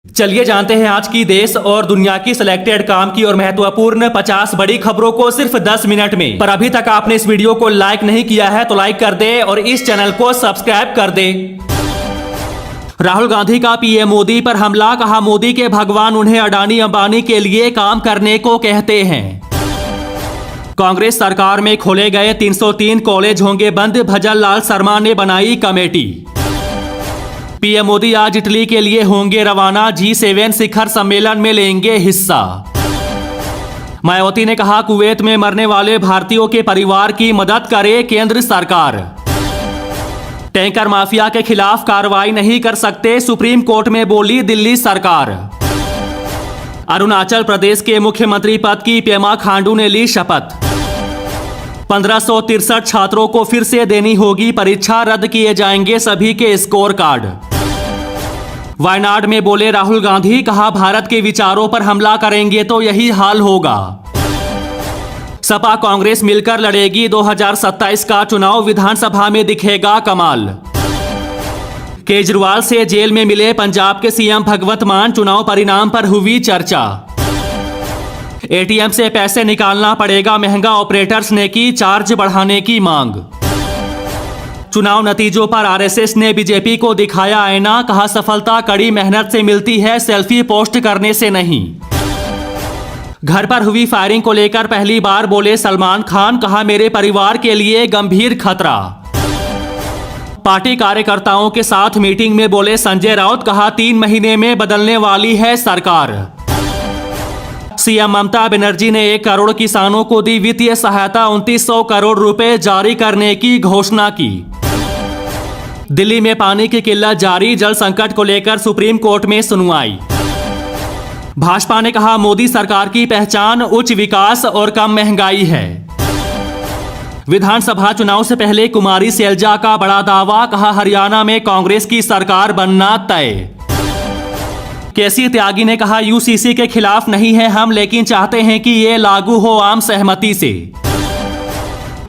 चलिए जानते हैं आज की देश और दुनिया की सिलेक्टेड काम की और महत्वपूर्ण 50 बड़ी खबरों को सिर्फ 10 मिनट में। पर अभी तक आपने इस वीडियो को लाइक नहीं किया है तो लाइक कर दे और इस चैनल को सब्सक्राइब कर दे। राहुल गांधी का पीएम मोदी पर हमला, कहा मोदी के भगवान उन्हें अडानी अंबानी के लिए काम करने को कहते हैं। कांग्रेस सरकार में खोले गए 303 कॉलेज होंगे बंद, भजन लाल शर्मा ने बनाई कमेटी। पीएम मोदी आज इटली के लिए होंगे रवाना, G7 शिखर सम्मेलन में लेंगे हिस्सा। मायावती ने कहा कुवैत में मरने वाले भारतीयों के परिवार की मदद करे केंद्र सरकार। टैंकर माफिया के खिलाफ कार्रवाई नहीं कर सकते, सुप्रीम कोर्ट में बोली दिल्ली सरकार। अरुणाचल प्रदेश के मुख्यमंत्री पद की पेमा खांडू ने ली शपथ। 1563 छात्रों को फिर से देनी होगी परीक्षा, रद्द किए जाएंगे सभी के स्कोर कार्ड। वायनाड में बोले राहुल गांधी, कहा भारत के विचारों पर हमला करेंगे तो यही हाल होगा। सपा कांग्रेस मिलकर लड़ेगी 2027 का चुनाव, विधानसभा में दिखेगा कमाल। केजरीवाल से जेल में मिले पंजाब के सीएम भगवंत मान, चुनाव परिणाम पर हुई चर्चा। एटीएम से पैसे निकालना पड़ेगा महंगा, ऑपरेटर्स ने की चार्ज बढ़ाने की मांग। चुनाव नतीजों पर आरएसएस ने बीजेपी को दिखाया आईना, कहा सफलता कड़ी मेहनत से मिलती है, सेल्फी पोस्ट करने से नहीं। घर पर हुई फायरिंग को लेकर पहली बार बोले सलमान खान, कहा मेरे परिवार के लिए गंभीर खतरा। पार्टी कार्यकर्ताओं के साथ मीटिंग में बोले संजय राउत, कहा 3 महीने में बदलने वाली है सरकार। सीएम ममता बनर्जी ने 1 करोड़ किसानों को दी वित्तीय सहायता, 2900 करोड़ रुपए जारी करने की घोषणा की। दिल्ली में पानी की किल्लत जारी, जल संकट को लेकर सुप्रीम कोर्ट में सुनवाई। भाजपा ने कहा मोदी सरकार की पहचान उच्च विकास और कम महंगाई है। विधानसभा चुनाव से पहले कुमारी सैलजा का बड़ा दावा, कहा हरियाणा में कांग्रेस की सरकार बनना तय। केसी त्यागी ने कहा यूसीसी के खिलाफ नहीं है हम, लेकिन चाहते हैं कि ये लागू हो आम सहमति से।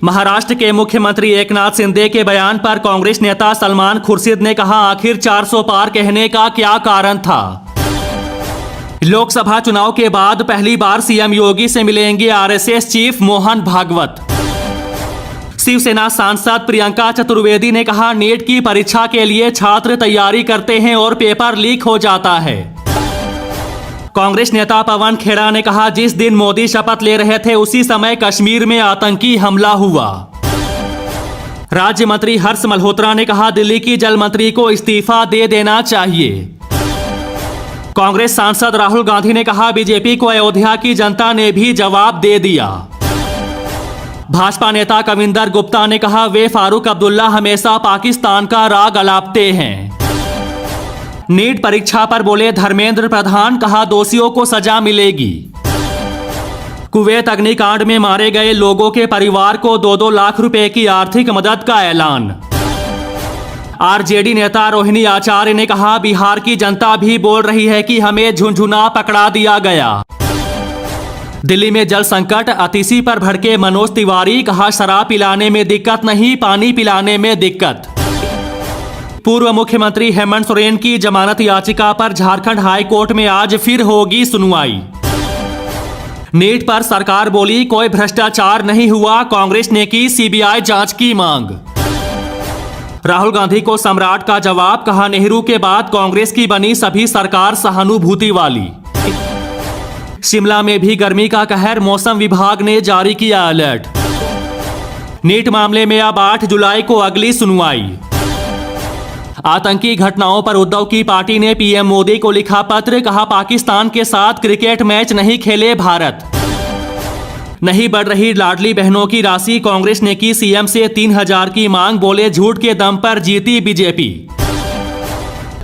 महाराष्ट्र के मुख्यमंत्री एकनाथ शिंदे के बयान पर कांग्रेस नेता सलमान खुर्शीद ने कहा आखिर 400 पार कहने का क्या कारण था। लोकसभा चुनाव के बाद पहली बार सीएम योगी से मिलेंगे आरएसएस चीफ मोहन भागवत। शिवसेना सांसद प्रियंका चतुर्वेदी ने कहा नीट की परीक्षा के लिए छात्र तैयारी करते हैं और पेपर लीक हो जाता है। कांग्रेस नेता पवन खेड़ा ने कहा जिस दिन मोदी शपथ ले रहे थे उसी समय कश्मीर में आतंकी हमला हुआ। राज्य मंत्री हर्ष मल्होत्रा ने कहा दिल्ली की जल मंत्री को इस्तीफा दे देना चाहिए। कांग्रेस सांसद राहुल गांधी ने कहा बीजेपी को अयोध्या की जनता ने भी जवाब दे दिया। भाजपा नेता कविंदर गुप्ता ने कहा वे फारूक अब्दुल्ला हमेशा पाकिस्तान का राग अलापते हैं। नीट परीक्षा पर बोले धर्मेंद्र प्रधान, कहा दोषियों को सजा मिलेगी। कुवैत अग्निकांड में मारे गए लोगों के परिवार को 2-2 लाख रुपए की आर्थिक मदद का ऐलान। आरजेडी नेता रोहिणी आचार्य ने कहा बिहार की जनता भी बोल रही है कि हमें झुंझुना पकड़ा दिया गया। दिल्ली में जल संकट, अतिशी पर भड़के मनोज तिवारी, कहा शराब पिलाने में दिक्कत नहीं, पानी पिलाने में दिक्कत। पूर्व मुख्यमंत्री हेमंत सोरेन की जमानत याचिका पर झारखंड हाई कोर्ट में आज फिर होगी सुनवाई। नीट पर सरकार बोली कोई भ्रष्टाचार नहीं हुआ, कांग्रेस ने की सीबीआई जांच की मांग। राहुल गांधी को सम्राट का जवाब, कहा नेहरू के बाद कांग्रेस की बनी सभी सरकार सहानुभूति वाली। शिमला में भी गर्मी का कहर, मौसम विभाग ने जारी किया अलर्ट। नीट मामले में अब 8 जुलाई को अगली सुनवाई। आतंकी घटनाओं पर उद्धव की पार्टी ने पीएम मोदी को लिखा पत्र, कहा पाकिस्तान के साथ क्रिकेट मैच नहीं खेले भारत। नहीं बढ़ रही लाडली बहनों की राशि, कांग्रेस ने की सीएम से 3000 की मांग, बोले झूठ के दम पर जीती बीजेपी।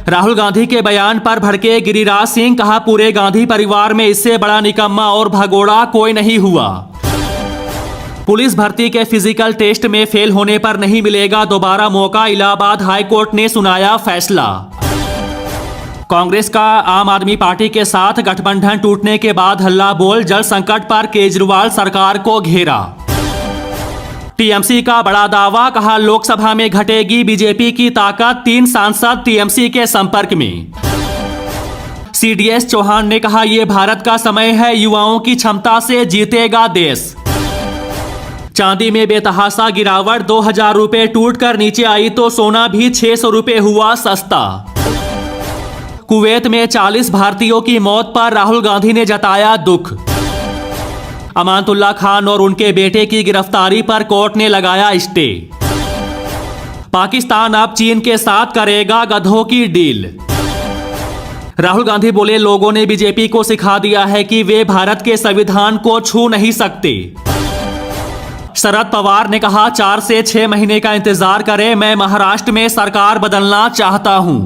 राहुल गांधी के बयान पर भड़के गिरिराज सिंह, कहा पूरे गांधी परिवार में इससे बड़ा निकम्मा और भगोड़ा कोई नहीं हुआ। पुलिस भर्ती के फिजिकल टेस्ट में फेल होने पर नहीं मिलेगा दोबारा मौका, इलाहाबाद हाईकोर्ट ने सुनाया फैसला। कांग्रेस का आम आदमी पार्टी के साथ गठबंधन टूटने के बाद हल्ला बोल, जल संकट पर केजरीवाल सरकार को घेरा। टीएमसी का बड़ा दावा, कहा लोकसभा में घटेगी बीजेपी की ताकत, 3 सांसद टीएमसी के संपर्क में। सीडीएस चौहान ने कहा, यह भारत का समय है, युवाओं की क्षमता से जीतेगा देश। चांदी में बेतहासा गिरावट, 2000 रुपए टूटकर नीचे आई तो सोना भी 600 रुपए हुआ सस्ता। कुवैत में 40 भारतीयों की मौत पर राहुल गांधी ने जताया दुख। अमानतुल्लाह खान और उनके बेटे की गिरफ्तारी पर कोर्ट ने लगाया स्टे। पाकिस्तान अब चीन के साथ करेगा गधों की डील। राहुल गांधी बोले, लोगों ने बीजेपी को सिखा दिया है कि वे भारत के संविधान को छू नहीं सकते। शरद पवार ने कहा, 4 से 6 महीने का इंतजार करें, मैं महाराष्ट्र में सरकार बदलना चाहता हूं।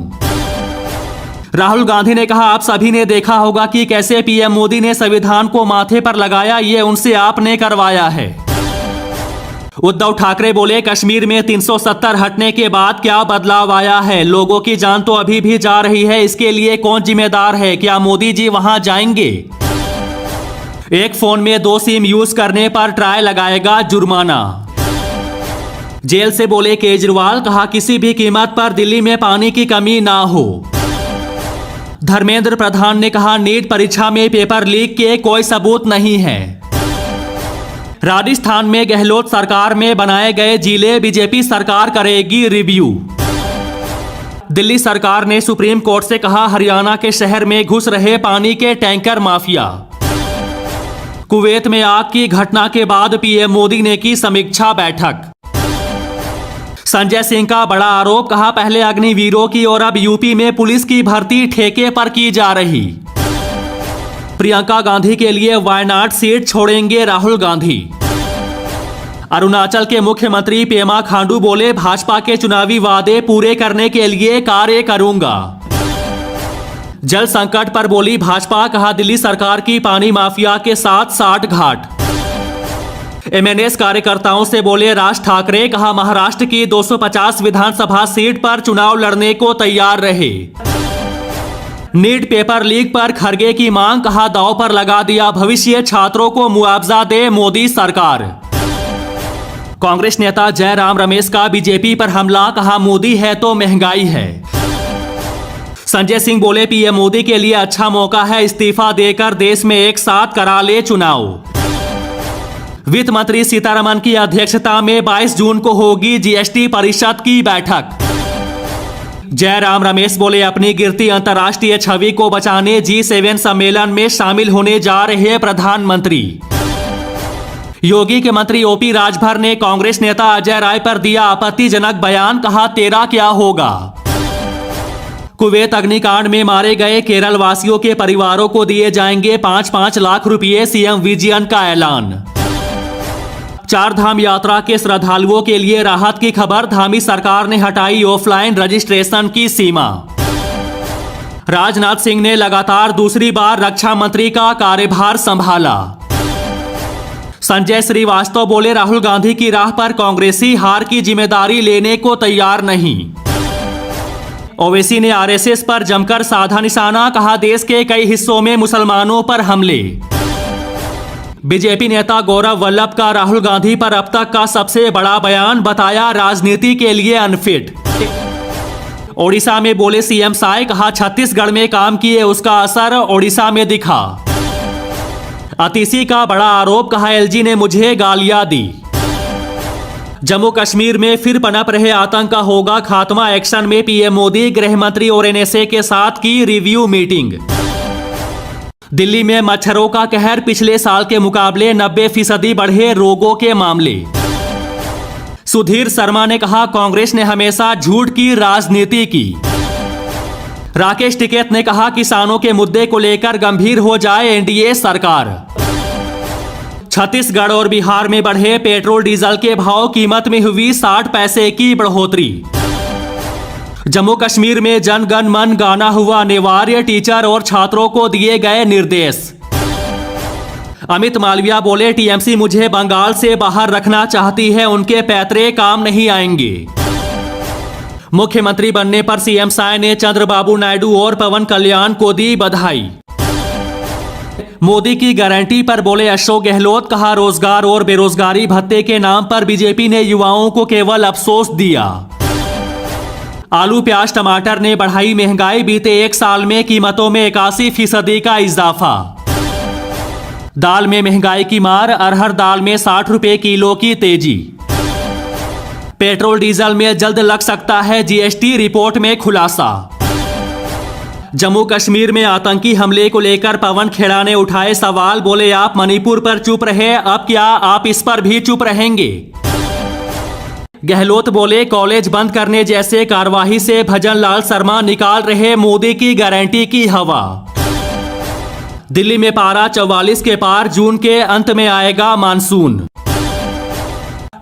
राहुल गांधी ने कहा, आप सभी ने देखा होगा कि कैसे पीएम मोदी ने संविधान को माथे पर लगाया, ये उनसे आपने करवाया है। उद्धव ठाकरे बोले, कश्मीर में 370 हटने के बाद क्या बदलाव आया है? लोगों की जान तो अभी भी जा रही है, इसके लिए कौन जिम्मेदार है? क्या मोदी जी वहां जाएंगे? एक फोन में 2 सिम यूज करने पर ट्राई लगाएगा जुर्माना। जेल से बोले केजरीवाल, कहा किसी भी कीमत पर दिल्ली में पानी की कमी ना हो। धर्मेंद्र प्रधान ने कहा, नीट परीक्षा में पेपर लीक के कोई सबूत नहीं है। राजस्थान में गहलोत सरकार में बनाए गए जिले बीजेपी सरकार करेगी रिव्यू। दिल्ली सरकार ने सुप्रीम कोर्ट से कहा, हरियाणा के शहर में घुस रहे पानी के टैंकर माफिया। कुवैत में आग की घटना के बाद पीएम मोदी ने की समीक्षा बैठक। संजय सिंह का बड़ा आरोप, कहा पहले अग्निवीरों की और अब यूपी में पुलिस की भर्ती ठेके पर की जा रही। प्रियंका गांधी के लिए वायनाड सीट छोड़ेंगे राहुल गांधी। अरुणाचल के मुख्यमंत्री पेमा खांडू बोले, भाजपा के चुनावी वादे पूरे करने के लिए कार्य करूंगा। जल संकट पर बोली भाजपा, कहा दिल्ली सरकार की पानी माफिया के साथ साठ घाट। एमएनएस कार्यकर्ताओं से बोले राज ठाकरे, कहा महाराष्ट्र की 250 विधानसभा सीट पर चुनाव लड़ने को तैयार रहे। नीट पेपर लीक पर खड़गे की मांग, कहा दांव पर लगा दिया भविष्य, छात्रों को मुआवजा दे मोदी सरकार। कांग्रेस नेता जयराम रमेश का बीजेपी पर हमला, कहा मोदी है तो महंगाई है। संजय सिंह बोले, पीएम मोदी के लिए अच्छा मौका है, इस्तीफा देकर देश में एक साथ करा ले चुनाव। वित्त मंत्री सीतारमण की अध्यक्षता में 22 जून को होगी जीएसटी परिषद की बैठक। जयराम रमेश बोले, अपनी गिरती अंतर्राष्ट्रीय छवि को बचाने G7 सम्मेलन में शामिल होने जा रहे प्रधानमंत्री। योगी के मंत्री ओपी राजभर ने कांग्रेस नेता अजय राय पर दिया आपत्तिजनक बयान, कहा तेरा क्या होगा। कुवैत अग्निकांड में मारे गए केरल वासियों के परिवारों को दिए जाएंगे 5-5 लाख रुपए, सीएम विजयन का ऐलान। 4 धाम यात्रा के श्रद्धालुओं के लिए राहत की खबर, धामी सरकार ने हटाई ऑफलाइन रजिस्ट्रेशन की सीमा। राजनाथ सिंह ने लगातार दूसरी बार रक्षा मंत्री का कार्यभार संभाला। संजय श्रीवास्तव बोले, राहुल गांधी की राह पर कांग्रेसी हार की जिम्मेदारी लेने को तैयार नहीं। ओवैसी ने आरएसएस पर जमकर साधा निशाना, कहा देश के कई हिस्सों में मुसलमानों पर हमले। बीजेपी नेता गौरव वल्लभ का राहुल गांधी पर अब तक का सबसे बड़ा बयान, बताया राजनीति के लिए अनफिट। ओडिशा में बोले सीएम साय, कहा छत्तीसगढ़ में काम किए उसका असर ओडिशा में दिखा। अतीसी का बड़ा आरोप, कहा एलजी ने मुझे गालियां दी। जम्मू कश्मीर में फिर पनप रहे आतंक का होगा खात्मा, एक्शन में पीएम मोदी, गृह मंत्री और एनएसए के साथ की रिव्यू मीटिंग। दिल्ली में मच्छरों का कहर, पिछले साल के मुकाबले 90% बढ़े रोगों के मामले। सुधीर शर्मा ने कहा कांग्रेस ने हमेशा झूठ की राजनीति की। राकेश टिकैत ने कहा किसानों के मुद्दे को लेकर गंभीर हो जाए एनडीए सरकार। छत्तीसगढ़ और बिहार में बढ़े पेट्रोल डीजल के भाव, कीमत में हुई 60 पैसे की बढ़ोतरी। जम्मू कश्मीर में जन गण मन गाना हुआ अनिवार्य, टीचर और छात्रों को दिए गए निर्देश। अमित मालविया बोले, टीएमसी मुझे बंगाल से बाहर रखना चाहती है, उनके पैतरे काम नहीं आएंगे। मुख्यमंत्री बनने पर सीएम साय ने चंद्रबाबू नायडू और पवन कल्याण को दी बधाई। मोदी की गारंटी पर बोले अशोक गहलोत, कहा रोजगार और बेरोजगारी भत्ते के नाम पर बीजेपी ने युवाओं को केवल अफसोस दिया। आलू प्याज टमाटर ने बढ़ाई महंगाई, बीते एक साल में कीमतों में 81% का इजाफा। दाल में महंगाई की मार, अरहर दाल में 60 रुपए किलो की तेजी। पेट्रोल डीजल में जल्द लग सकता है जीएसटी, रिपोर्ट में खुलासा। जम्मू कश्मीर में आतंकी हमले को लेकर पवन खेड़ा ने उठाए सवाल, बोले आप मणिपुर पर चुप रहे, अब क्या आप इस पर भी चुप रहेंगे। गहलोत बोले कॉलेज बंद करने जैसे कार्यवाही से भजन लाल शर्मा निकाल रहे मोदी की गारंटी की हवा। दिल्ली में पारा 44 के पार, जून के अंत में आएगा मानसून।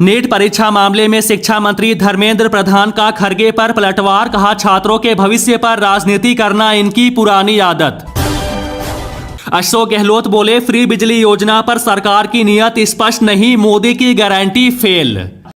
नीट परीक्षा मामले में शिक्षा मंत्री धर्मेंद्र प्रधान का खरगे पर पलटवार, कहा छात्रों के भविष्य पर राजनीति करना इनकी पुरानी आदत। अशोक गहलोत बोले फ्री बिजली योजना पर सरकार की नीयत स्पष्ट नहीं, मोदी की गारंटी फेल।